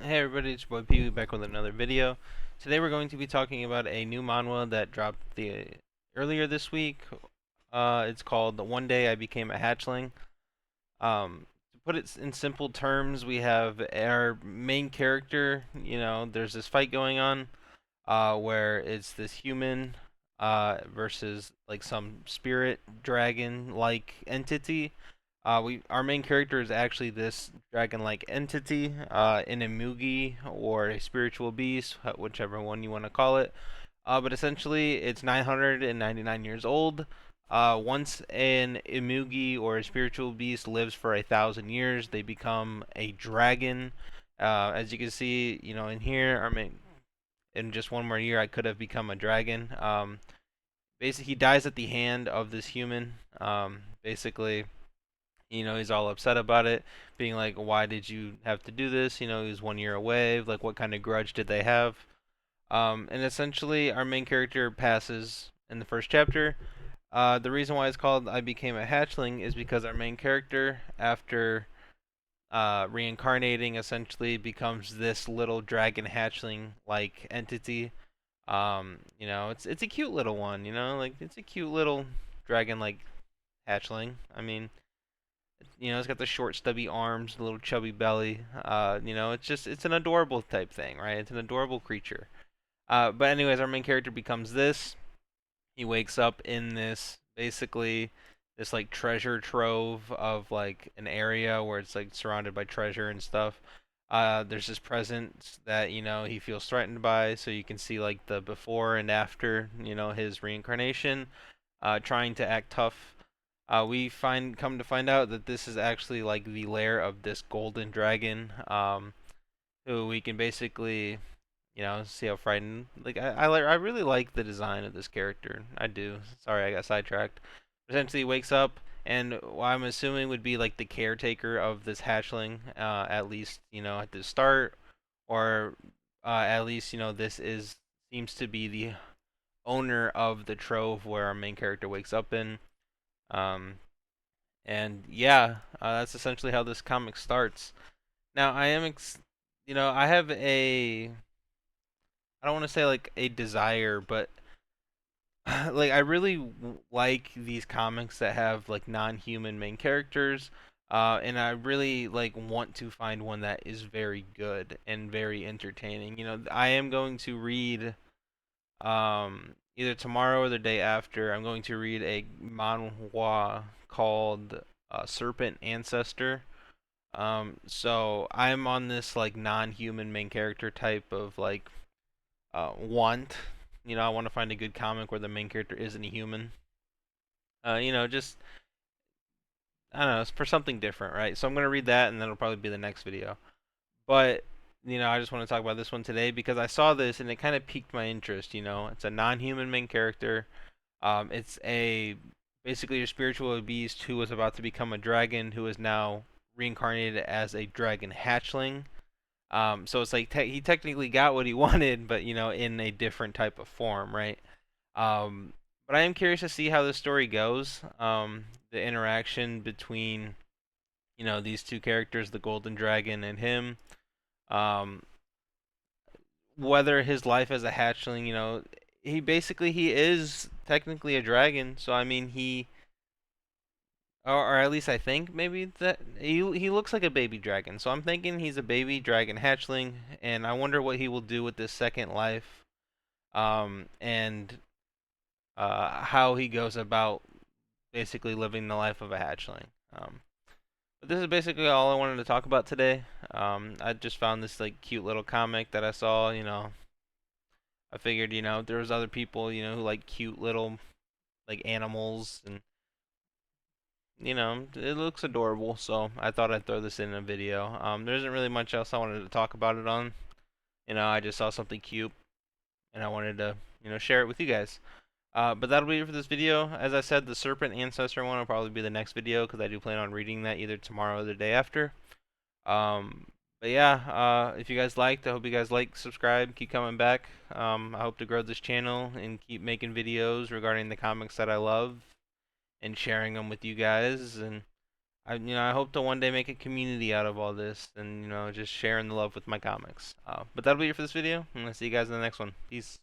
Hey everybody, it's your boy Pee Wee back with another video. Today we're going to be talking about a new manhwa that dropped earlier this week. It's called One Day I Became a Hatchling. To put it in simple terms, we have our main character. There's this fight going on, where it's this human, versus like some spirit dragon-like entity. Our main character is actually this dragon-like entity, an Imugi or a spiritual beast, whichever one you want to call it. But essentially, it's 999 years old. Once an Imugi or a spiritual beast lives for 1,000 years, they become a dragon. As you can see, in here, in just one more year, I could have become a dragon. Basically, he dies at the hand of this human. Basically, he's all upset about it, being like, "Why did you have to do this?" He was 1 year away. Like, what kind of grudge did they have? And essentially, our main character passes in the first chapter. The reason why it's called "I Became a Hatchling" is because our main character, after reincarnating, essentially becomes this little dragon hatchling-like entity. It's a cute little one. Like it's a cute little dragon-like hatchling. I mean, it's got the short, stubby arms, the little chubby belly. It's an adorable type thing, right? It's an adorable creature. But anyways, our main character becomes this. He wakes up in this like treasure trove of like an area where it's like surrounded by treasure and stuff. There's this presence that he feels threatened by, so you can see like the before and after his reincarnation, trying to act tough. We come to find out that this is actually like the lair of this golden dragon, who we can basically see how frightened. Like I really like the design of this character. I do. Sorry, I got sidetracked. Essentially, he wakes up, and what I'm assuming would be like the caretaker of this hatchling, at least at the start, or at least this is seems to be the owner of the trove where our main character wakes up in. Um, and yeah, that's essentially how this comic starts. Now, I have I don't want to say like a desire, but like I really like these comics that have like non-human main characters, and I really like want to find one that is very good and very entertaining. I am going to read either tomorrow or the day after. I'm going to read a manhwa called Serpent Ancestor. So I'm on this like non-human main character type of like want. I want to find a good comic where the main character isn't a human. Just I don't know, it's for something different, right? So I'm gonna read that, and that'll probably be the next video. But I just want to talk about this one today because I saw this and it kind of piqued my interest. It's a non-human main character. It's a basically a spiritual beast who was about to become a dragon, who is now reincarnated as a dragon hatchling. So it's like he technically got what he wanted, but in a different type of form, right? But I am curious to see how the story goes. The interaction between these two characters, the Golden Dragon and him. Um, whether his life as a hatchling, he is technically a dragon. So I mean, or at least I think maybe that he looks like a baby dragon. So I'm thinking he's a baby dragon hatchling, and I wonder what he will do with this second life, and how he goes about basically living the life of a hatchling. But this is basically all I wanted to talk about today. I just found this like cute little comic that I saw. I figured there was other people who like cute little like animals, and it looks adorable. So I thought I'd throw this in a video. There isn't really much else I wanted to talk about it on. I just saw something cute and I wanted to share it with you guys. But that'll be it for this video. As I said, the Serpent Ancestor one will probably be the next video because I do plan on reading that either tomorrow or the day after. Um, but yeah, if you guys liked, I hope you guys like, subscribe, keep coming back. I hope to grow this channel and keep making videos regarding the comics that I love and sharing them with you guys. And I hope to one day make a community out of all this, and just sharing the love with my comics. But that'll be it for this video. I'm gonna see you guys in the next one. Peace.